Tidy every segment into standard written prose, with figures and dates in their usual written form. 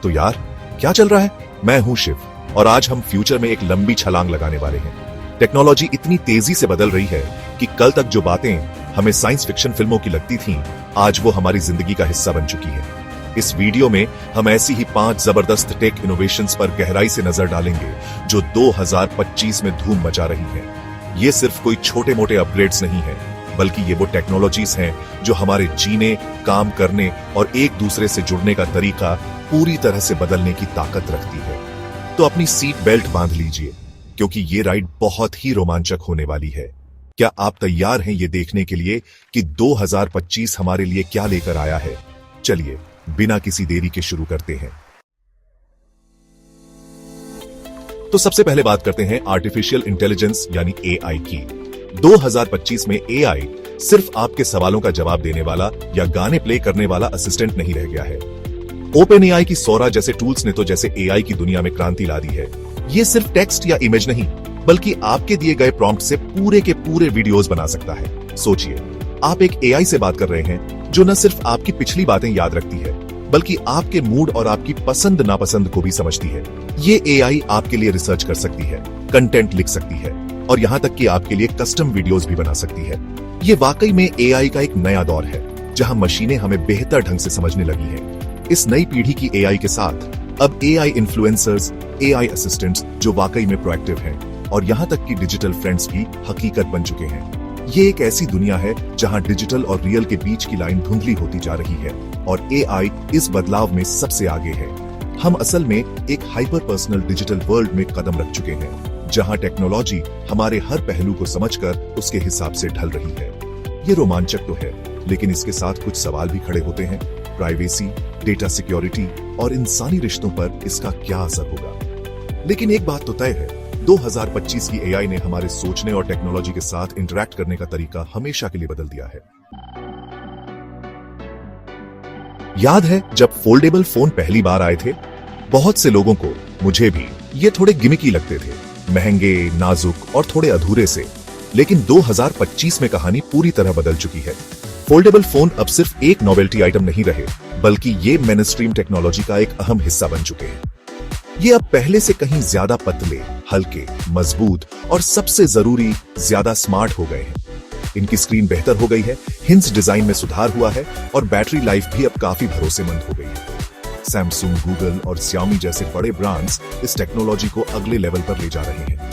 तो यार, क्या चल रहा है? मैं हूं शिव और आज हम फ्यूचर में एक लंबी छलांग लगाने वाले हैं। टेक्नोलॉजी इतनी तेजी से बदल रही है कि कल तक जो बातें हमें साइंस फिक्शन फिल्मों की लगती थीं, आज वो हमारी जिंदगी का हिस्सा बन चुकी है। इस वीडियो में हम ऐसी ही 5 जबरदस्त टेक इनोवेशंस पर गहराई से नजर डालेंगे जो 2025 में धूम मचा रही हैं। ये सिर्फ कोई छोटे मोटे अपग्रेड्स नहीं है, बल्कि ये वो टेक्नोलॉजीज हैं जो हमारे जीने, काम करने और एक दूसरे से जुड़ने का तरीका पूरी तरह से बदलने की ताकत रखती है। तो अपनी सीट बेल्ट बांध लीजिए, क्योंकि ये राइड बहुत ही रोमांचक होने वाली है। क्या आप तैयार हैं ये देखने के लिए कि 2025 हमारे लिए क्या लेकर आया है? चलिए बिना किसी देरी के शुरू करते हैं। तो सबसे पहले बात करते हैं आर्टिफिशियल इंटेलिजेंस यानी एआई की। 2025 में एआई सिर्फ आपके सवालों का जवाब देने वाला या गाने प्ले करने वाला असिस्टेंट नहीं रह गया है। ओपन एआई की सोरा जैसे टूल्स ने तो जैसे एआई की दुनिया में क्रांति ला दी है। ये सिर्फ टेक्स्ट या इमेज नहीं, बल्कि आपके दिए गए प्रॉम्प्ट से पूरे के पूरे वीडियोस बना सकता है। सोचिए, आप एक एआई से बात कर रहे हैं जो न सिर्फ आपकी पिछली बातें याद रखती है, बल्कि आपके मूड और आपकी पसंद नापसंद को भी समझती है। ये एआई आपके लिए रिसर्च कर सकती है, कंटेंट लिख सकती है और यहाँ तक कि आपके लिए कस्टम वीडियोस भी बना सकती है। ये वाकई में एआई का एक नया दौर है, जहां मशीनें हमें बेहतर ढंग से समझने लगी हैं। इस नई पीढ़ी की एआई के साथ अब एआई इन्फ्लुएंसर्स, एआई असिस्टेंट्स जो वाकई में प्रोएक्टिव हैं और यहाँ तक कि डिजिटल फ्रेंड्स भी हकीकत बन चुके हैं। ये एक ऐसी दुनिया है जहां डिजिटल और रियल के बीच की लाइन धुंधली होती जा रही है और एआई इस बदलाव में सबसे आगे है। हम असल में एक हाइपर पर्सनल डिजिटल वर्ल्ड में कदम रख चुके हैं, जहां टेक्नोलॉजी हमारे हर पहलू को समझकर उसके हिसाब से ढल रही है। ये रोमांचक तो है, लेकिन इसके साथ कुछ सवाल भी खड़े होते हैं। प्राइवेसी, डेटा सिक्योरिटी और इंसानी रिश्तों पर इसका क्या असर होगा? लेकिन एक बात तो तय है, 2025 की एआई ने हमारे सोचने और टेक्नोलॉजी के साथ इंटरैक्ट करने का तरीका हमेशा के लिए बदल दिया है। याद है जब फोल्डेबल फोन पहली बार आए थे? बहुत से लोगों को, मुझे भी, ये थोड़े गिमिकी लगते थे, महंगे, नाजुक और थोड़े अधूरे से। लेकिन 2025 में कहानी पूरी तरह बदल चुकी है। फोल्डेबल फोन अब सिर्फ एक नोवेल्टी आइटम नहीं रहे, बल्कि ये मेनस्ट्रीम टेक्नोलॉजी का एक अहम हिस्सा बन चुके हैं। ये अब पहले से कहीं ज्यादा पतले, हल्के, मजबूत और सबसे जरूरी, ज्यादा स्मार्ट हो गए हैं। इनकी स्क्रीन बेहतर हो गई है, हिंज डिजाइन में सुधार हुआ है और बैटरी लाइफ भी अब काफी भरोसेमंद हो गई है। सैमसंग, गूगल और Xiaomi जैसे बड़े ब्रांड्स इस टेक्नोलॉजी को अगले लेवल पर ले जा रहे हैं।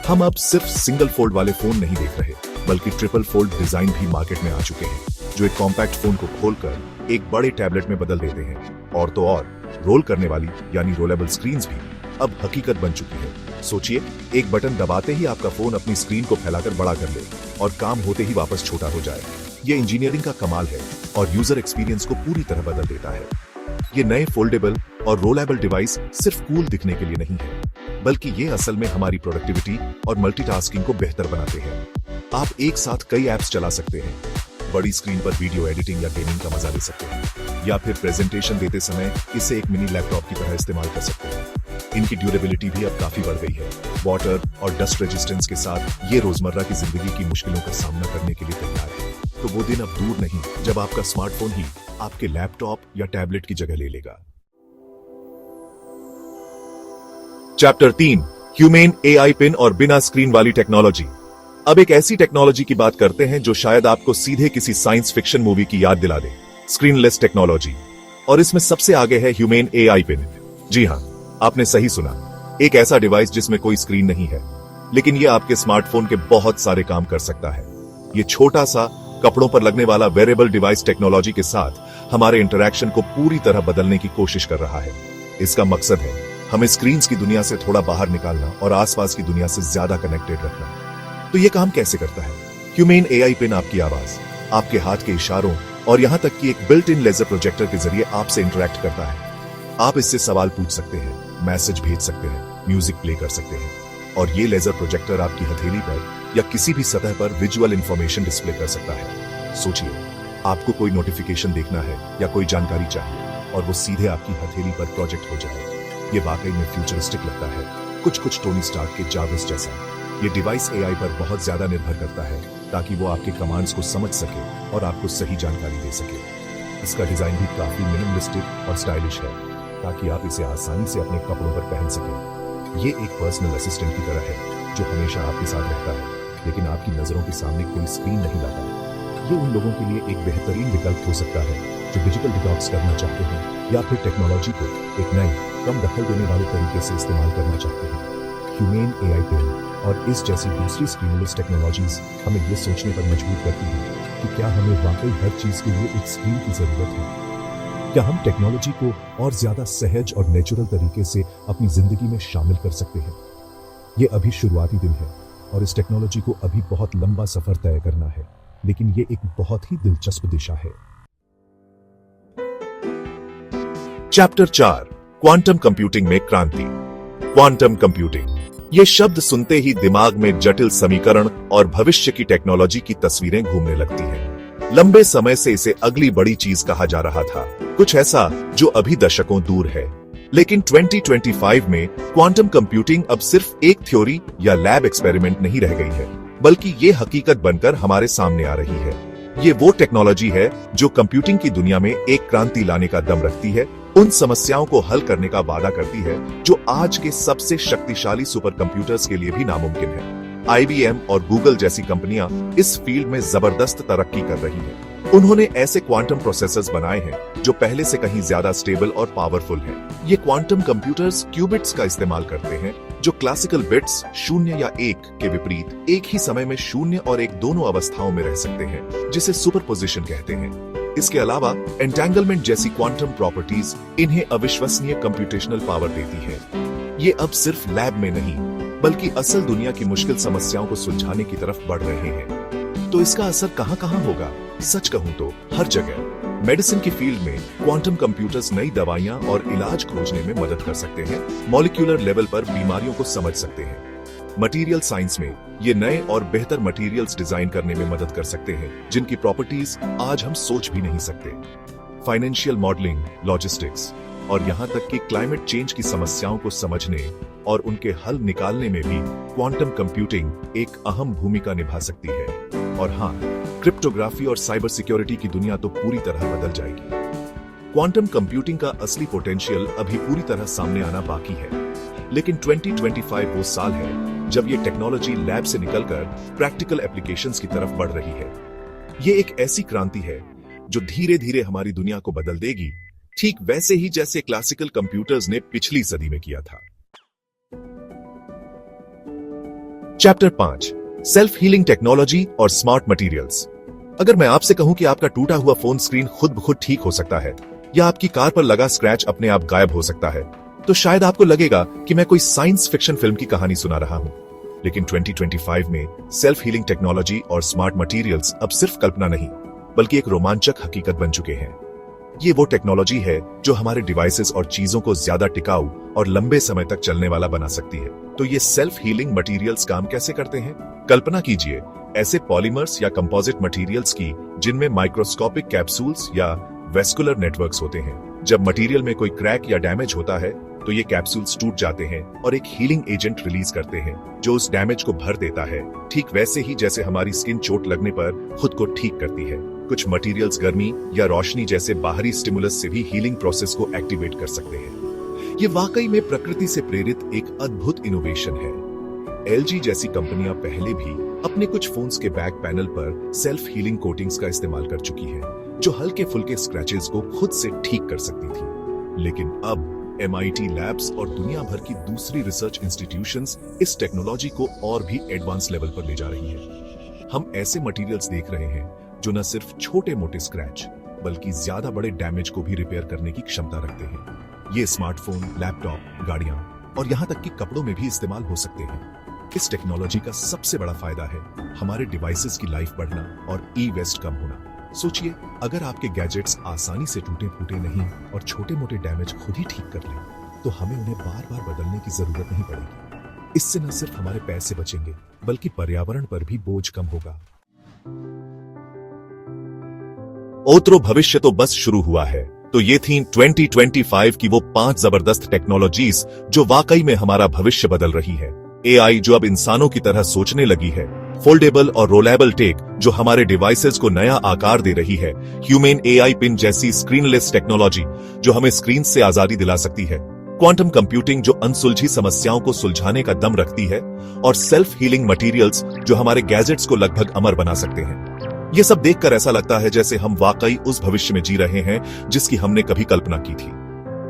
हम अब सिर्फ सिंगल फोल्ड वाले फोन नहीं देख रहे, बल्कि ट्रिपल फोल्ड डिजाइन भी मार्केट में आ चुके हैं, जो एक कॉम्पैक्ट फोन को खोलकर एक बड़े टैबलेट में बदल देते हैं। और तो और रोल करने वाली यानी रोलेबल स्क्रीन्स भी अब हकीकत बन चुकी है। सोचिए, एक बटन दबाते ही आपका फोन अपनी स्क्रीन को फैलाकर बड़ा कर ले और काम होते ही वापस छोटा हो जाए। ये इंजीनियरिंग का कमाल है और यूजर एक्सपीरियंस को पूरी तरह बदल देता है। ये नए फोल्डेबल और रोलेबल डिवाइस सिर्फ कूल दिखने के लिए नहीं है, बल्कि ये असल में हमारी प्रोडक्टिविटी और मल्टीटास्किंग को बेहतर बनाते हैं। आप एक साथ कई ऐप्स चला सकते हैं, बड़ी स्क्रीन पर वीडियो एडिटिंग या गेमिंग का मजा ले सकते हैं, या फिर प्रेजेंटेशन देते समय इसे एक मिनी लैपटॉप की तरह इस्तेमाल कर सकते हैं। इनकी ड्यूरेबिलिटी भी अब काफी बढ़ गई है। वाटर और डस्ट रेजिस्टेंस के साथ ये रोजमर्रा की जिंदगी की मुश्किलों का सामना करने के लिए तैयार है। तो वो दिन अब दूर नहीं जब आपका स्मार्टफोन ही आपके लैपटॉप या टैबलेट की जगह ले लेगा। चैप्टर 3, ह्यूमेन एआई पिन और बिना स्क्रीन वाली टेक्नोलॉजी। अब एक ऐसी टेक्नोलॉजी की बात करते हैं जो शायद आपको सीधे किसी साइंस फिक्शन मूवी की याद दिला दे, स्क्रीनलेस टेक्नोलॉजी। और इसमें सबसे आगे है ह्यूमेन एआई पिन। जी हां, आपने सही सुना, एक ऐसा डिवाइस जिसमें कोई स्क्रीन नहीं है, लेकिन यह आपके स्मार्टफोन के बहुत सारे काम कर सकता है। यह छोटा सा, कपड़ों पर लगने वाला वेरेबल डिवाइस टेक्नोलॉजी के साथ हमारे इंटरैक्शन को पूरी तरह बदलने की कोशिश कर रहा है। इसका मकसद है हमें स्क्रीन्स की दुनिया से थोड़ा बाहर निकालना और आसपास की दुनिया से ज्यादा कनेक्टेड रखना। तो यह काम कैसे करता है? ह्यूमेन एआई पिन आपकी आवाज, आपके हाथ के इशारों और यहां तक कि एक बिल्ट इन लेजर प्रोजेक्टर के जरिए आपसे इंटरैक्ट करता है। आप इससे सवाल पूछ सकते हैं, मैसेज भेज सकते हैं, म्यूजिक प्ले कर सकते हैं और ये लेजर प्रोजेक्टर आपकी हथेली पर या किसी भी सतह पर विजुअल इंफॉर्मेशन डिस्प्ले कर सकता है। सोचिए, आपको कोई नोटिफिकेशन देखना है या कोई जानकारी चाहिए और वो सीधे आपकी हथेली पर प्रोजेक्ट हो जाए। ये वाकई में फ्यूचरिस्टिक लगता है, कुछ टोनी स्टार्क के जाविस जैसा। ये डिवाइस एआई पर बहुत ज्यादा निर्भर करता है ताकि वो आपके कमांड्स को समझ सके और आपको सही जानकारी दे सके। इसका डिजाइन भी काफी मिनिमलिस्टिक और स्टाइलिश है। ताकि आप इसे आसानी से अपने कपड़ों पर पहन सकें। ये एक पर्सनल असिस्टेंट की तरह है जो हमेशा आपके साथ रहता है, लेकिन आपकी नजरों के सामने कोई स्क्रीन नहीं लाता। ये उन लोगों के लिए एक बेहतरीन विकल्प हो सकता है जो डिजिटल डिटॉक्स करना चाहते हैं या फिर टेक्नोलॉजी को एक नए कम दखल देने वाले तरीके से इस्तेमाल करना चाहते हैं। ह्यूमेन एआई पेन और इस जैसी दूसरी स्टिमुलस टेक्नोलॉजीज हमें ये सोचने पर मजबूर करती हैं कि क्या हमें वाकई हर चीज के लिए एक स्क्रीन की जरूरत है। क्या हम टेक्नोलॉजी को और ज्यादा सहज और नेचुरल तरीके से अपनी जिंदगी में शामिल कर सकते हैं। ये अभी शुरुआती दिन है और इस टेक्नोलॉजी को अभी बहुत लंबा सफर तय करना है, लेकिन ये एक बहुत ही दिलचस्प दिशा है। चैप्टर 4, क्वांटम कंप्यूटिंग में क्रांति। क्वांटम कंप्यूटिंग, ये शब्द सुनते ही दिमाग में जटिल समीकरण और भविष्य की टेक्नोलॉजी की तस्वीरें घूमने लगती हैं। लंबे समय से इसे अगली बड़ी चीज कहा जा रहा था, कुछ ऐसा जो अभी दशकों दूर है। लेकिन 2025 में क्वांटम कंप्यूटिंग अब सिर्फ एक थ्योरी या लैब एक्सपेरिमेंट नहीं रह गई है, बल्कि ये हकीकत बनकर हमारे सामने आ रही है। ये वो टेक्नोलॉजी है जो कंप्यूटिंग की दुनिया में एक क्रांति लाने का दम रखती है, उन समस्याओं को हल करने का वादा करती है जो आज के सबसे शक्तिशाली सुपर कंप्यूटर्स के लिए भी नामुमकिन है। IBM और गूगल जैसी कंपनियां इस फील्ड में जबरदस्त तरक्की कर रही हैं। उन्होंने ऐसे क्वांटम प्रोसेसर्स बनाए हैं जो पहले से कहीं ज्यादा स्टेबल और पावरफुल हैं। ये क्वांटम कंप्यूटर्स क्यूबिट्स का इस्तेमाल करते हैं, जो क्लासिकल बिट्स 0 या 1 के विपरीत एक ही समय में 0 और 1 दोनों अवस्थाओं में रह सकते हैं, जिसे सुपरपोजिशन कहते हैं। इसके अलावा एंटेंगलमेंट जैसी क्वांटम प्रॉपर्टीज इन्हें अविश्वसनीय कंप्यूटेशनल पावर देती है। ये अब सिर्फ लैब में नहीं, बल्कि असल दुनिया की मुश्किल समस्याओं को सुलझाने की तरफ बढ़ रहे हैं। तो इसका असर कहां-कहां होगा? सच कहूं तो हर जगह। मेडिसिन की फील्ड में क्वांटम कंप्यूटर्स नई दवाइयां और इलाज खोजने में मदद कर सकते हैं, मॉलिक्यूलर लेवल पर बीमारियों को समझ सकते हैं। मटेरियल साइंस में ये नए और बेहतर मटेरियल्स डिजाइन करने में मदद कर सकते हैं, जिनकी प्रॉपर्टीज आज हम सोच भी नहीं सकते। फाइनेंशियल मॉडलिंग, लॉजिस्टिक्स और यहाँ तक कि क्लाइमेट चेंज की समस्याओं को समझने और उनके हल निकालने में भी क्वांटम कंप्यूटिंग एक अहम भूमिका निभा सकती है। और हाँ, क्रिप्टोग्राफी और साइबर सिक्योरिटी की दुनिया तो पूरी तरह बदल जाएगी। क्वांटम कंप्यूटिंग का असली पोटेंशियल अभी पूरी तरह सामने आना बाकी है, लेकिन 2025 वो साल है जब ये टेक्नोलॉजी लैब से निकलकर प्रैक्टिकल एप्लीकेशंस की तरफ बढ़ रही है। ये एक ऐसी क्रांति है जो धीरे धीरे हमारी दुनिया को बदल देगी, ठीक वैसे ही जैसे क्लासिकल कंप्यूटर्स ने पिछली सदी में किया था। चैप्टर 5, सेल्फ हीलिंग टेक्नोलॉजी और स्मार्ट मटेरियल्स। अगर मैं आपसे कहूं कि आपका टूटा हुआ फोन स्क्रीन खुद ब खुद ठीक हो सकता है या आपकी कार पर लगा स्क्रैच अपने आप गायब हो सकता है, तो शायद आपको लगेगा कि मैं कोई साइंस फिक्शन फिल्म की कहानी सुना रहा हूं। लेकिन 2025 में सेल्फ हीलिंग टेक्नोलॉजी और स्मार्ट मटेरियल्स अब सिर्फ कल्पना नहीं, बल्कि एक रोमांचक हकीकत बन चुके हैं। ये वो टेक्नोलॉजी है जो हमारे डिवाइसेस और चीजों को ज्यादा टिकाऊ और लंबे समय तक चलने वाला बना सकती है। तो ये सेल्फ हीलिंग मटेरियल्स काम कैसे करते हैं? कल्पना कीजिए ऐसे पॉलीमर्स या कंपोजिट मटेरियल्स की जिनमें माइक्रोस्कोपिक कैप्सूल्स या वेस्कुलर नेटवर्क्स होते हैं। जब मटेरियल में कोई क्रैक या डैमेज होता है तो ये कैप्सूल्स टूट जाते हैं और एक हीलिंग एजेंट रिलीज करते हैं जो उस डैमेज को भर देता है, ठीक वैसे ही जैसे हमारी स्किन चोट लगने पर खुद को ठीक करती है। कुछ मटेरियल्स गर्मी या रोशनी जैसे बाहरी स्टिमुलस से भी हीलिंग प्रोसेस को एक्टिवेट कर सकते हैं। ये वाकई में प्रकृति से प्रेरित एक अद्भुत इनोवेशन है। LG जैसी कंपनियां पहले भी अपने कुछ फोन्स के बैक पैनल पर सेल्फ हीलिंग कोटिंग्स का इस्तेमाल कर चुकी है, जो हल्के फुल्के स्क्रैचेस को खुद से ठीक कर सकती थी। लेकिन अब MIT लैब्स और दुनिया भर की दूसरी रिसर्च इंस्टीट्यूशंस इस टेक्नोलॉजी को और भी एडवांस लेवल पर ले जा रही है। हम ऐसे मटेरियल्स देख रहे हैं जो न सिर्फ छोटे मोटे स्क्रैच बल्कि ज्यादा बड़े डैमेज को भी रिपेयर करने की क्षमता रखते हैं। ये स्मार्टफोन, लैपटॉप, गाड़ियां और यहाँ तक कि कपड़ों में भी इस्तेमाल हो सकते हैं। इस टेक्नोलॉजी का सबसे बड़ा फायदा है हमारे डिवाइसेस की लाइफ बढ़ना और ई-वेस्ट कम होना। सोचिए, अगर आपके गैजेट्स आसानी से टूटे फूटे नहीं और छोटे मोटे डैमेज खुद ही ठीक कर लें, तो हमें उन्हें बार बार बदलने की जरूरत नहीं पड़ेगी। इससे न सिर्फ हमारे पैसे बचेंगे बल्कि पर्यावरण पर भी बोझ कम होगा। ओत्रो भविष्य तो बस शुरू हुआ है। तो ये थी 2025 की वो 5 जबरदस्त टेक्नोलॉजीज जो वाकई में हमारा भविष्य बदल रही है। एआई जो अब इंसानों की तरह सोचने लगी है, फोल्डेबल और रोलेबल टेक जो हमारे डिवाइसेस को नया आकार दे रही है, ह्यूमन एआई पिन जैसी स्क्रीनलेस टेक्नोलॉजी जो हमें स्क्रीन से आजादी दिला सकती है, क्वांटम कंप्यूटिंग जो अनसुलझी समस्याओं को सुलझाने का दम रखती है, और सेल्फ हीलिंग मटेरियल्स जो हमारे गैजेट्स को लगभग अमर बना सकते हैं। ये सब देखकर ऐसा लगता है जैसे हम वाकई उस भविष्य में जी रहे हैं जिसकी हमने कभी कल्पना की थी।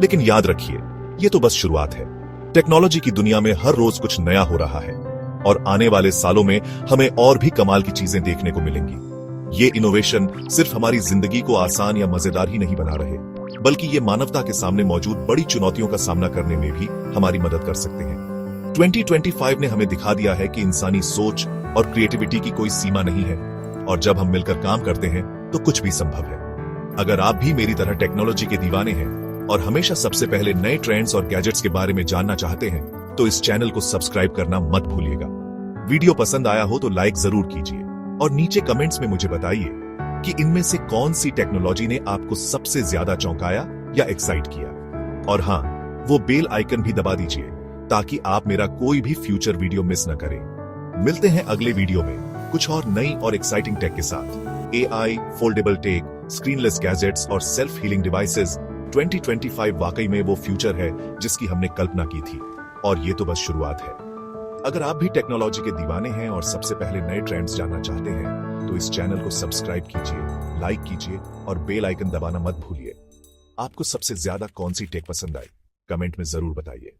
लेकिन याद रखिए, ये तो बस शुरुआत है। टेक्नोलॉजी की दुनिया में हर रोज कुछ नया हो रहा है और आने वाले सालों में हमें और भी कमाल की चीजें देखने को मिलेंगी। ये इनोवेशन सिर्फ हमारी जिंदगी को आसान या मजेदार ही नहीं बना रहे, बल्कि ये मानवता के सामने मौजूद बड़ी चुनौतियों का सामना करने में भी हमारी मदद कर सकते हैं। 2025 ने हमें दिखा दिया है कि इंसानी सोच और क्रिएटिविटी की कोई सीमा नहीं है, और जब हम मिलकर काम करते हैं तो कुछ भी संभव है। अगर आप भी मेरी तरह टेक्नोलॉजी के दीवाने हैं और हमेशा सबसे पहले नए ट्रेंड्स और गैजेट्स के बारे में जानना चाहते हैं, तो इस चैनल को सब्सक्राइब करना मत भूलिएगा। वीडियो पसंद आया हो तो लाइक जरूर कीजिए और नीचे कमेंट्स में मुझे बताइए कि इनमें से कौन सी टेक्नोलॉजी ने आपको सबसे ज्यादा चौंकाया या एक्साइट किया। और हाँ, वो बेल आइकन भी दबा दीजिए ताकि आप मेरा कोई भी फ्यूचर वीडियो मिस न करें। मिलते हैं अगले वीडियो में कुछ और नई और एक्साइटिंग टेक के साथ। एआई, फोल्डेबल टेक, स्क्रीनलेस गैजेट्स और सेल्फ हीलिंग डिवाइसेस। 2025 वाकई में वो फ्यूचर है जिसकी हमने कल्पना की थी, और ये तो बस शुरुआत है। अगर आप भी टेक्नोलॉजी के दीवाने हैं और सबसे पहले नए ट्रेंड्स जानना चाहते हैं, तो इस चैनल को सब्सक्राइब कीजिए, लाइक कीजिए और बेल आइकन दबाना मत भूलिए। आपको सबसे ज्यादा कौन सी टेक पसंद आई, कमेंट में जरूर बताइए।